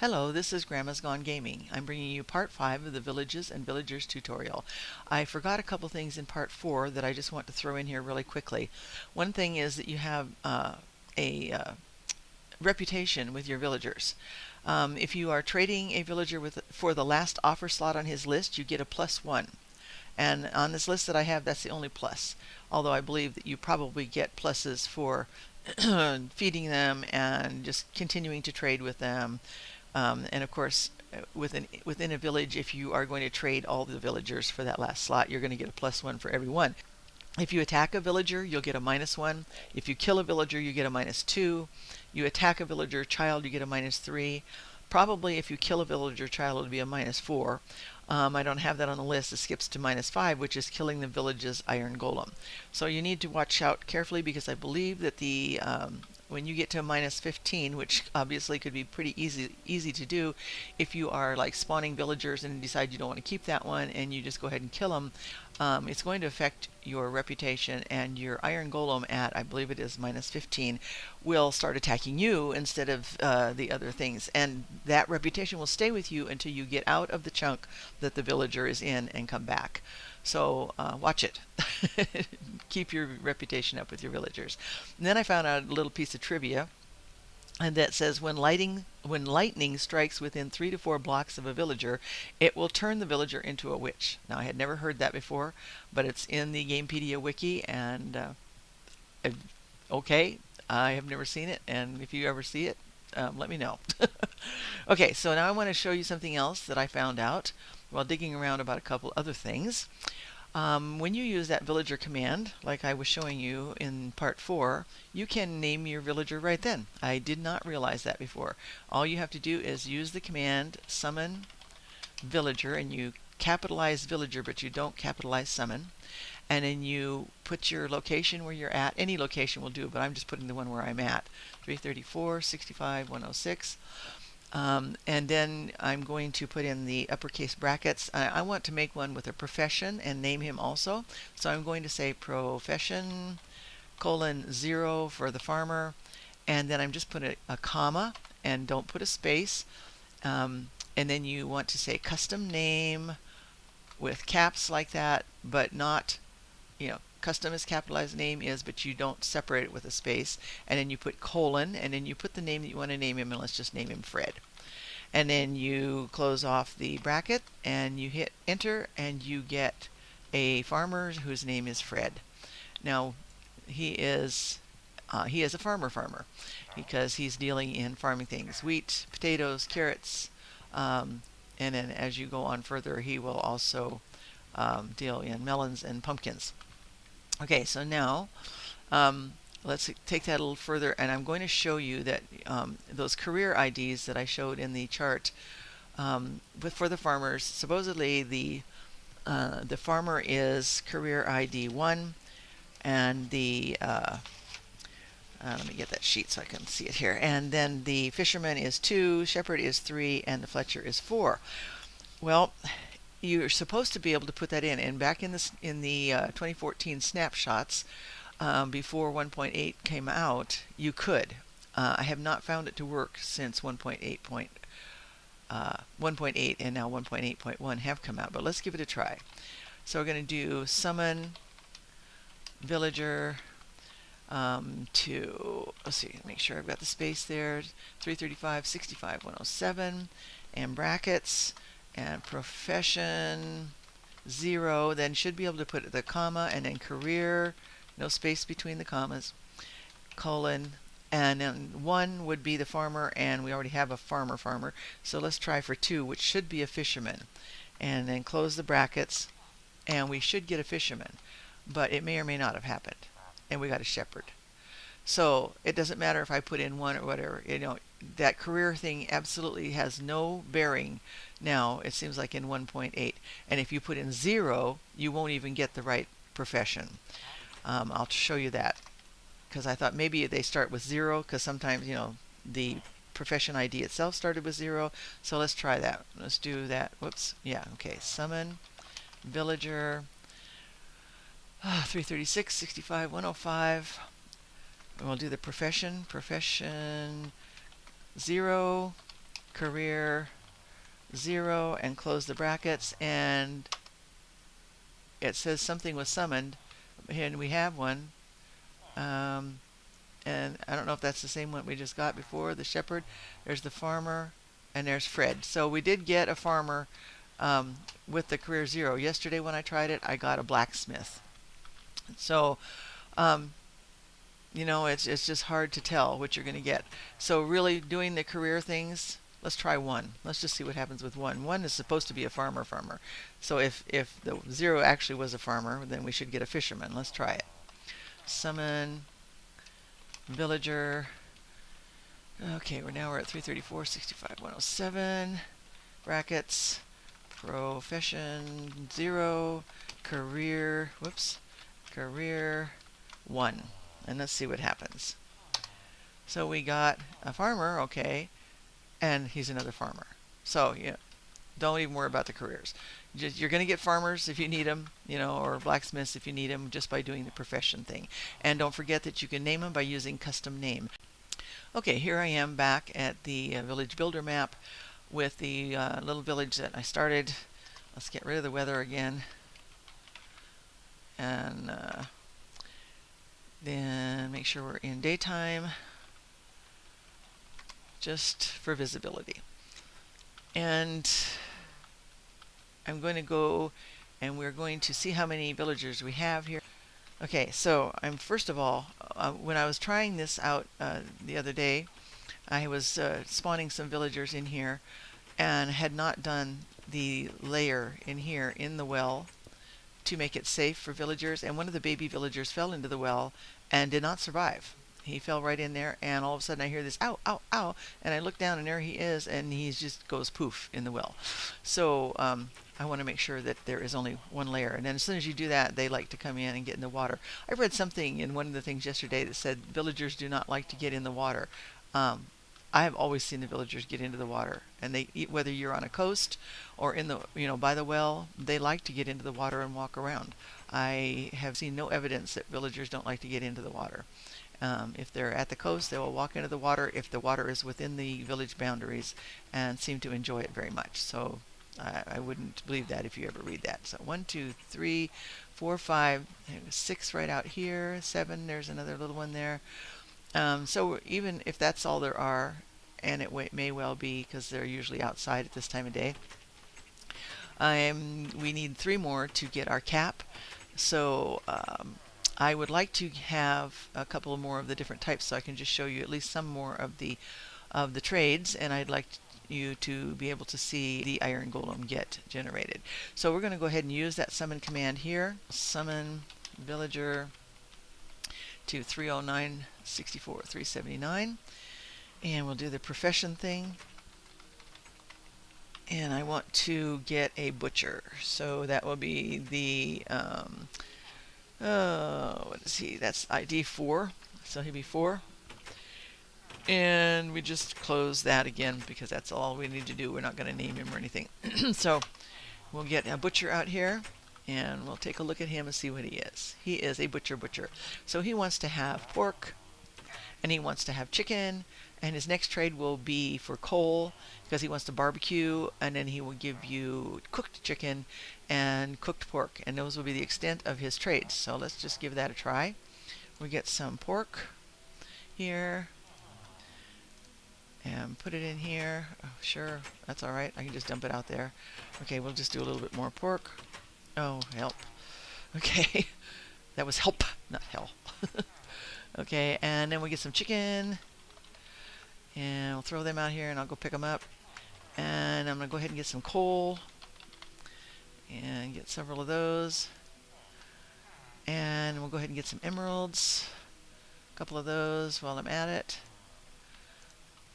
Hello, this is Grandma's Gone Gaming. I'm bringing you part 5 of the Villages and Villagers tutorial. I forgot a couple things in part 4 that I just want to throw in here really quickly. One thing is that you have a reputation with your villagers. If you are trading a villager for the last offer slot on his list, you get a +1. And on this list that I have, that's the only plus. Although I believe that you probably get pluses for feeding them and just continuing to trade with them. And of course, within a village, if you are going to trade all the villagers for that last slot, you're going to get a +1 for every one. If you attack a villager, you'll get a -1. If you kill a villager, you get a -2. You attack a villager child, you get a -3. Probably if you kill a villager child, it'll be a -4. I don't have that on the list. It skips to -5, which is killing the village's iron golem. So you need to watch out carefully, because I believe that the when you get to a -15, which obviously could be pretty easy to do if you are like spawning villagers and decide you don't want to keep that one and you just go ahead and kill them, it's going to affect your reputation, and your iron golem at, I believe it is -15, will start attacking you instead of the other things, and that reputation will stay with you until you get out of the chunk that the villager is in and come back. So watch it. Keep your reputation up with your villagers. And then I found out a little piece of trivia, and that says when lightning strikes within 3 to 4 blocks of a villager, it will turn the villager into a witch. Now, I had never heard that before, but it's in the Gamepedia wiki, and okay, I have never seen it, and if you ever see it, let me know. Okay, so now I want to show you something else that I found out while digging around about a couple other things. When you use that villager command, like I was showing you in part 4, you can name your villager right then. I did not realize that before. All you have to do is use the command summon villager, and you capitalize villager, but you don't capitalize summon. And then you put your location where you're at. Any location will do, but I'm just putting the one where I'm at. 334, 65, 106. And then I'm going to put in the uppercase brackets. I want to make one with a profession and name him also. So I'm going to say profession :0 for the farmer. And then I'm just putting a comma, and don't put a space. And then you want to say custom name with caps like that, but not, custom is capitalized, name is, but you don't separate it with a space. And then you put :, and then you put the name that you want to name him, and let's just name him Fred. And then you close off the bracket and you hit enter, and you get a farmer whose name is Fred. Now he is a farmer because he's dealing in farming things: wheat, potatoes, carrots, and then as you go on further, he will also deal in melons and pumpkins. Okay, so now let's take that a little further, and I'm going to show you that those career IDs that I showed in the chart for the farmers, supposedly the farmer is career ID 1, and the let me get that sheet so I can see it here. And then the fisherman is 2, shepherd is 3, and the fletcher is 4. Well, you're supposed to be able to put that in, and back in the 2014 snapshots, before 1.8 came out, you could. I have not found it to work since 1.8 and now 1.8.1 have come out, but let's give it a try. So we're going to do summon villager to, let's see, make sure I've got the space there, 335, 65, 107, and brackets, and profession 0, then should be able to put the comma, and then career, no space between the commas, :, and then 1 would be the farmer, and we already have a farmer. So let's try for 2, which should be a fisherman, and then close the brackets, and we should get a fisherman, but it may or may not have happened, and we got a shepherd. So it doesn't matter if I put in 1 or whatever, that career thing absolutely has no bearing now, it seems like, in 1.8. And if you put in 0, you won't even get the right profession. I'll show you that, because I thought maybe they start with 0, because sometimes, the profession ID itself started with 0. So let's try that. Let's do that. Whoops. Yeah, okay. Summon villager 336, 65, 105. And we'll do the profession 0, career 0 and close the brackets, and it says something was summoned, and we have one. And I don't know if that's the same one we just got before, the shepherd. There's the farmer, and there's Fred. So we did get a farmer with the career 0. Yesterday when I tried it, I got a blacksmith. So, it's just hard to tell what you're going to get. So really doing the career things, let's try 1. Let's just see what happens with 1. 1 is supposed to be a farmer. So if the 0 actually was a farmer, then we should get a fisherman. Let's try it. Summon villager. Okay, we're at 334, 65, 107. Brackets. Profession 0. Career. Career 1. And let's see what happens. So we got a farmer, okay, and he's another farmer. So don't even worry about the careers. You're going to get farmers if you need them, or blacksmiths if you need them, just by doing the profession thing. And don't forget that you can name them by using custom name. Okay, here I am back at the village builder map with the little village that I started. Let's get rid of the weather again. And then make sure we're in daytime, just for visibility. And I'm going to go and we're going to see how many villagers we have here. Okay, so first of all, when I was trying this out the other day, I was spawning some villagers in here and had not done the layer in here in the well to make it safe for villagers, and one of the baby villagers fell into the well and did not survive. He fell right in there, and all of a sudden I hear this ow, ow, ow, and I look down and there he is, and he just goes poof in the well. So I want to make sure that there is only one layer, and then as soon as you do that, they like to come in and get in the water. I read something in one of the things yesterday that said villagers do not like to get in the water. I have always seen the villagers get into the water, and they, whether you're on a coast or in the, by the well, they like to get into the water and walk around. I have seen no evidence that villagers don't like to get into the water. If they're at the coast, they will walk into the water if the water is within the village boundaries, and seem to enjoy it very much. So I wouldn't believe that if you ever read that. So 1, 2, 3, 4, 5, 6 right out here, 7. There's another little one there. So even if that's all there are, and it may well be because they're usually outside at this time of day, we need 3 more to get our cap. So I would like to have a couple more of the different types, so I can just show you at least some more of the trades, and I'd like you to be able to see the iron golem get generated. So we're going to go ahead and use that summon command here. Summon villager to 309, 64, 379, and we'll do the profession thing. And I want to get a butcher, so that will be the what is he? That's ID 4, so he'll be 4. And we just close that again because that's all we need to do. We're not going to name him or anything. So we'll get a butcher out here, and we'll take a look at him and see what he is. He is a butcher. So he wants to have pork, and he wants to have chicken, and his next trade will be for coal because he wants to barbecue, and then he will give you cooked chicken and cooked pork, and those will be the extent of his trades. So let's just give that a try. We get some pork here and put it in here. Oh, sure, that's all right. I can just dump it out there. Okay, we'll just do a little bit more pork. Oh, help. Okay, that was help, not hell. Okay, and then we get some chicken, and we'll throw them out here, and I'll go pick them up. And I'm going to go ahead and get some coal, and get several of those. And we'll go ahead and get some emeralds, a couple of those while I'm at it.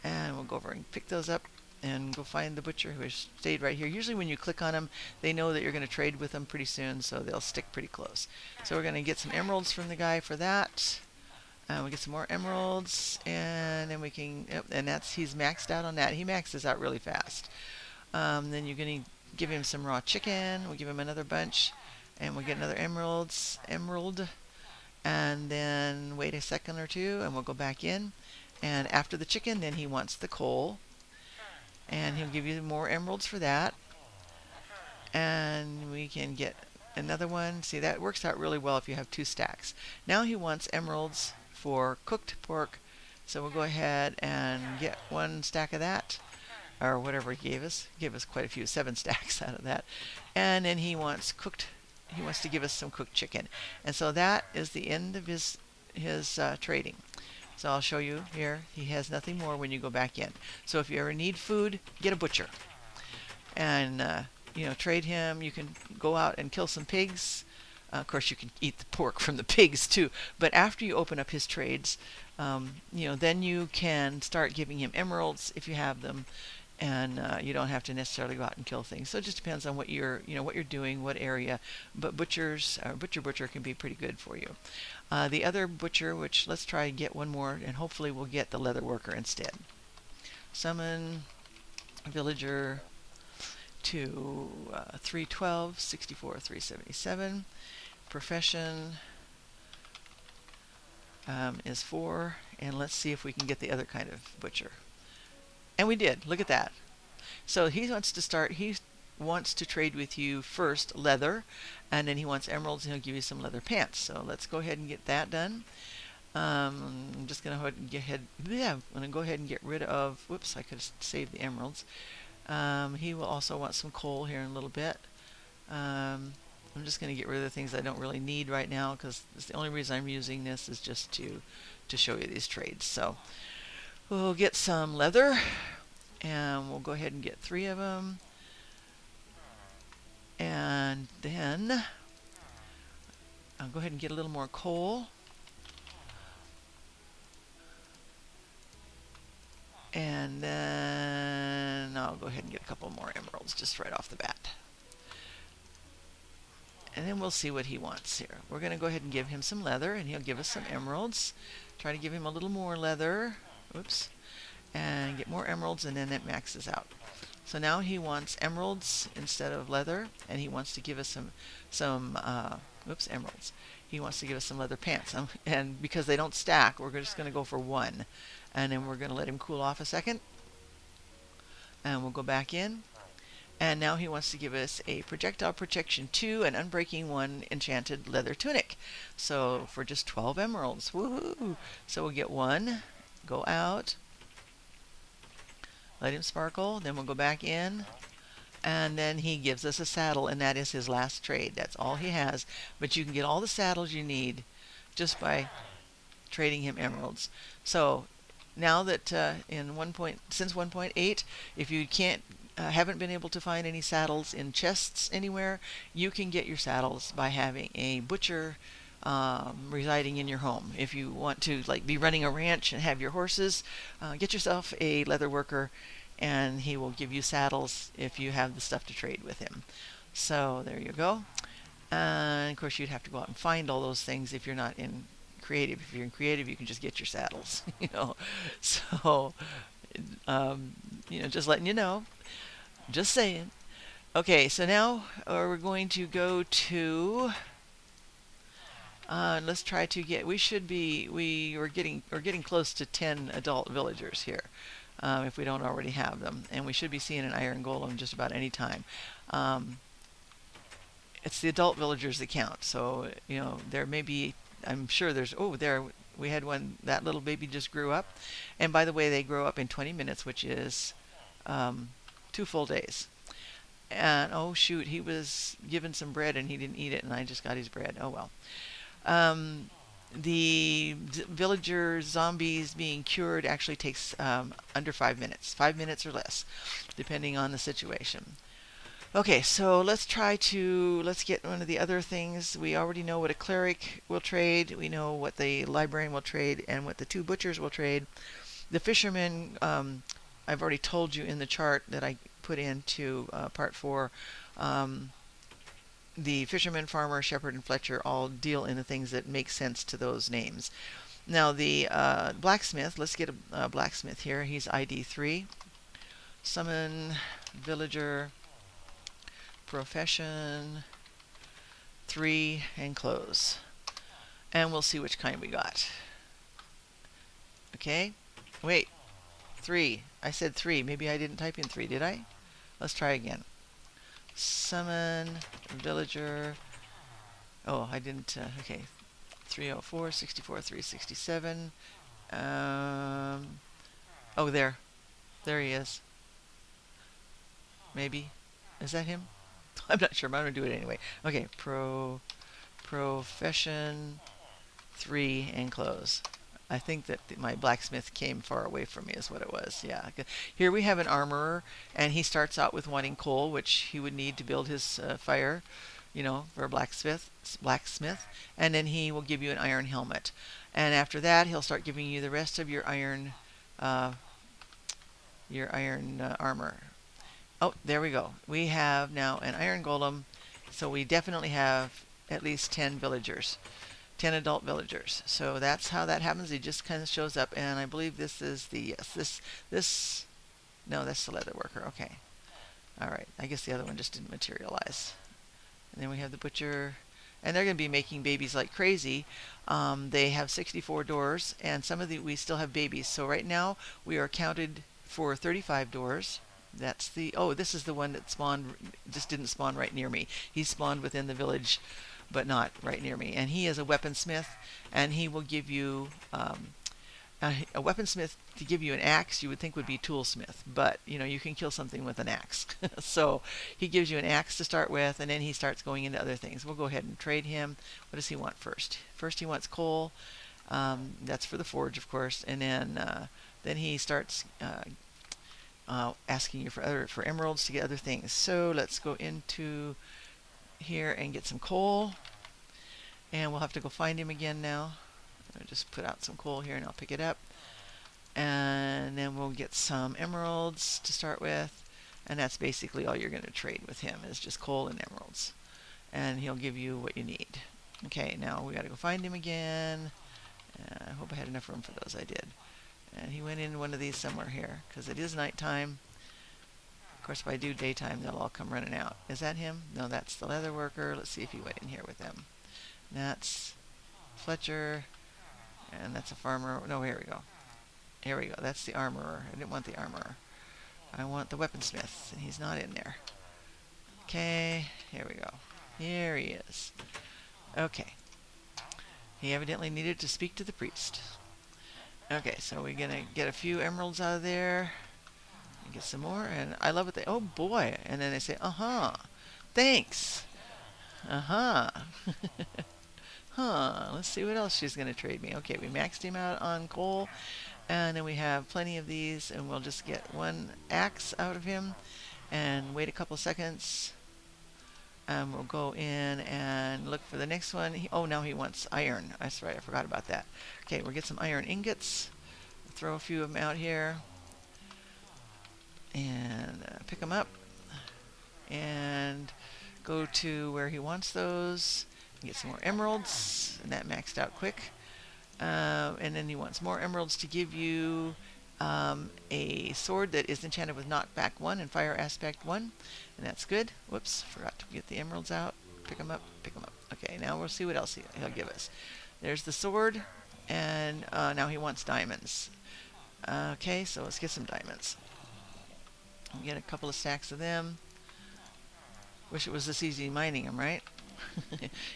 And we'll go over and pick those up and go find the butcher who has stayed right here. Usually when you click on them, they know that you're going to trade with them pretty soon, so they'll stick pretty close. So we're going to get some emeralds from the guy for that. We get some more emeralds, and then we can, and he's maxed out on that. He maxes out really fast. Then you're going to give him some raw chicken. We'll give him another bunch, and we'll get another emerald, and then wait a second or two, and we'll go back in. And after the chicken, then he wants the coal. and he'll give you more emeralds for that. And we can get another one. See, that works out really well if you have 2 stacks. Now he wants emeralds for cooked pork, so we'll go ahead and get 1 stack of that, or whatever he gave us. He gave us quite a few, 7 stacks out of that. And then he wants to give us some cooked chicken. And so that is the end of his trading. So I'll show you here. He has nothing more when you go back in. So if you ever need food, get a butcher. And trade him. You can go out and kill some pigs. Of course, you can eat the pork from the pigs too. But after you open up his trades, then you can start giving him emeralds if you have them, and you don't have to necessarily go out and kill things. So it just depends on what you're doing, what area. But butcher can be pretty good for you. The other butcher, which let's try and get one more, and hopefully we'll get the leather worker instead. Summon villager to 312, 64, 377. Profession is 4, and let's see if we can get the other kind of butcher. And we did. Look at that. So he wants to trade with you first leather, and then he wants emeralds, and he'll give you some leather pants. So let's go ahead and get that done. I'm just going to go ahead and get rid of, whoops, I could have saved the emeralds. He will also want some coal here in a little bit. I'm just going to get rid of the things I don't really need right now, because the only reason I'm using this is just to show you these trades. So we'll get some leather, and we'll go ahead and get 3 of them. And then I'll go ahead and get a little more coal. And then I'll go ahead and get a couple more emeralds just right off the bat. And then we'll see what he wants here. We're going to go ahead and give him some leather, and he'll give us some emeralds. Try to give him a little more leather. Oops. And get more emeralds, and then it maxes out. So now he wants emeralds instead of leather, and he wants to give us some emeralds. He wants to give us some leather pants. And because they don't stack, we're just going to go for 1. And then we're going to let him cool off a second. And we'll go back in. And now he wants to give us a projectile protection 2 and unbreaking 1 enchanted leather tunic. So for just 12 emeralds. Woohoo! So we'll get 1, go out, let him sparkle, then we'll go back in, and then he gives us a saddle, and that is his last trade. That's all he has. But you can get all the saddles you need just by trading him emeralds. So now that since 1.8, if you haven't been able to find any saddles in chests anywhere, you can get your saddles by having a butcher residing in your home. If you want to be running a ranch and have your horses, get yourself a leather worker, and he will give you saddles if you have the stuff to trade with him. So there you go. And of course you'd have to go out and find all those things if you're not in creative. If you're in creative, you can just get your saddles. So just letting you know. Just saying. Okay, so now we're going to go to let's try to get, we're getting close to 10 adult villagers here, if we don't already have them, and we should be seeing an iron golem just about any time. It's the adult villagers that count, so there may be, I'm sure there's, there we had one, that little baby just grew up, and by the way, they grow up in 20 minutes, which is 2 full days. And oh shoot, he was given some bread and he didn't eat it, and I just got his bread. Oh well. The villager zombies being cured actually takes under 5 minutes, 5 minutes or less, depending on the situation. Okay, so let's get one of the other things. We already know what a cleric will trade. We know what the librarian will trade and what the 2 butchers will trade. The fisherman, I've already told you in the chart that I put into part 4. The fisherman, farmer, shepherd, and fletcher all deal in the things that make sense to those names. Now the blacksmith, let's get a blacksmith here. He's ID 3. Summon, villager, profession, 3, and close. And we'll see which kind we got. Okay, wait, 3. I said 3. Maybe I didn't type in 3, did I? Let's try again. Summon villager. Oh, I didn't. Okay. 304, 64, 367. Oh, there. There he is. Maybe. Is that him? I'm not sure, but I'm going to do it anyway. Okay. Profession 3 and close. I think that my blacksmith came far away from me is what it was. Yeah. Here we have an armorer, and he starts out with wanting coal, which he would need to build his fire, for a blacksmith. And then he will give you an iron helmet. And after that, he'll start giving you the rest of your iron armor. Oh, there we go. We have now an iron golem, so we definitely have at least 10 villagers. 10 adult villagers. So that's how that happens. He just kind of shows up, and I believe this is the this no, that's the leather worker. Okay. All right. I guess the other one just didn't materialize. And then we have the butcher, and they're going to be making babies like crazy. They have 64 doors, and some of we still have babies. So right now we are counted for 35 doors. That's this is the one that spawned, just didn't spawn right near me. He spawned within the village, but not right near me. And he is a weaponsmith, and he will give you a weaponsmith. To give you an axe, you would think would be toolsmith, but you can kill something with an axe. So he gives you an axe to start with, and then he starts going into other things. We'll go ahead and trade him. What does he want first? First he wants coal. That's for the forge, of course, and then he starts asking you for emeralds to get other things. So let's go into here and get some coal, and we'll have to go find him again now. I'll just put out some coal here and I'll pick it up, and then we'll get some emeralds to start with, and that's basically all you're going to trade with him is just coal and emeralds, and he'll give you what you need. Okay, now we got to go find him again. I hope I had enough room for those. I did. And he went in one of these somewhere here because it is nighttime. Of course, if I do daytime, they'll all come running out. Is that him? No, that's the leather worker. Let's see if he went in here with them. That's Fletcher, and that's a farmer. No, here we go. Here we go. That's the armorer. I didn't want the armorer. I want the weaponsmith, and he's not in there. Okay, here we go. Here he is. Okay. He evidently needed to speak to the priest. Okay, so we're going to get a few emeralds out of there. And get some more, and I love it. Oh boy. And then they say, thanks. Let's see what else she's going to trade me. Okay, we maxed him out on coal, and then we have plenty of these, and we'll just get one axe out of him and wait a couple seconds. And we'll go in and look for the next one. Now he wants iron. That's right, I forgot about that. Okay, we'll get some iron ingots. Throw a few of them out here. And pick them up. And go to where he wants those. Get some more emeralds. And that maxed out quick. And then he wants more emeralds to give you a sword that is enchanted with knockback 1 and fire aspect 1. And that's good. Whoops, forgot to get the emeralds out. Pick them up, pick them up. Okay, now we'll see what else he'll give us. There's the sword, and now he wants diamonds. Okay, so let's get some diamonds. Get a couple of stacks of them. Wish it was this easy mining them, right?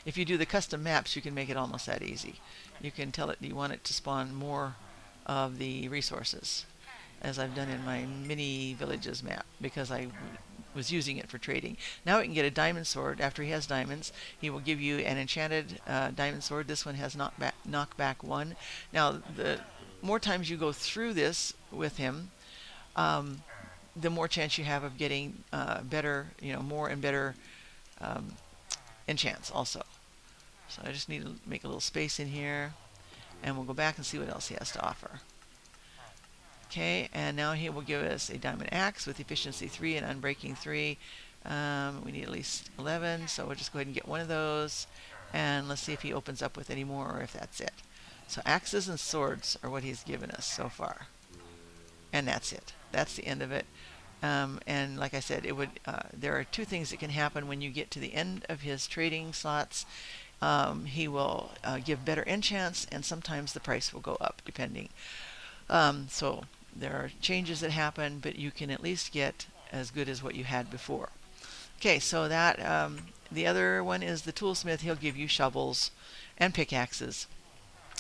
If you do the custom maps, you can make it almost that easy. You can tell it you want it to spawn more of the resources, as I've done in my mini villages map, because I was using it for trading. Now we can get a diamond sword. After he has diamonds, he will give you an enchanted diamond sword. This one has knockback 1. Now, the more times you go through this with him, the more chance you have of getting better, more and better enchants also. So I just need to make a little space in here, and we'll go back and see what else he has to offer. Okay, and now he will give us a diamond axe with efficiency 3 and unbreaking 3. We need at least 11, so we'll just go ahead and get one of those, and let's see if he opens up with any more or if that's it. So axes and swords are what he's given us so far, and that's it. That's the end of it. And like I said, there are two things that can happen when you get to the end of his trading slots. He will give better enchants, and sometimes the price will go up depending. So There are changes that happen, but you can at least get as good as what you had before. Okay, so that the other one is the toolsmith. He'll give you shovels and pickaxes.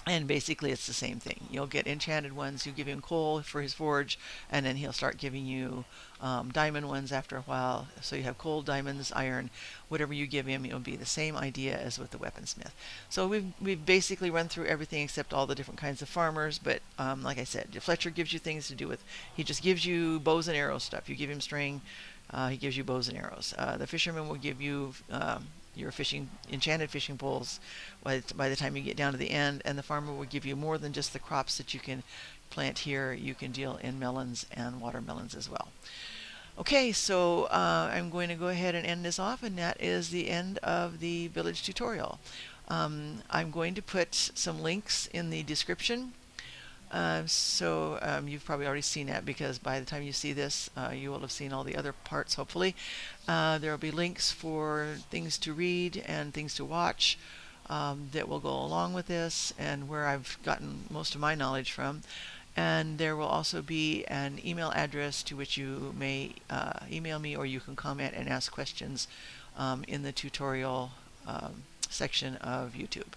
And basically, it's the same thing. You'll get enchanted ones. You give him coal for his forge, and then he'll start giving you diamond ones after a while. So you have coal, diamonds, iron, whatever you give him. It'll be the same idea as with the weaponsmith. So we've basically run through everything except all the different kinds of farmers. But like I said, Fletcher gives you things to do with. He just gives you bows and arrows stuff. You give him string. He gives you bows and arrows. The fisherman will give you your enchanted fishing poles by the time you get down to the end, and the farmer will give you more than just the crops that you can plant here. You can deal in melons and watermelons as well. Okay, so I'm going to go ahead and end this off, and that is the end of the village tutorial. I'm going to put some links in the description. You've probably already seen that, because by the time you see this, you will have seen all the other parts, hopefully. There will be links for things to read and things to watch that will go along with this, and where I've gotten most of my knowledge from. And there will also be an email address to which you may email me, or you can comment and ask questions in the tutorial section of YouTube.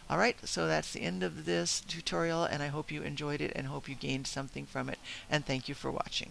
Alright, so that's the end of this tutorial, and I hope you enjoyed it and hope you gained something from it, and thank you for watching.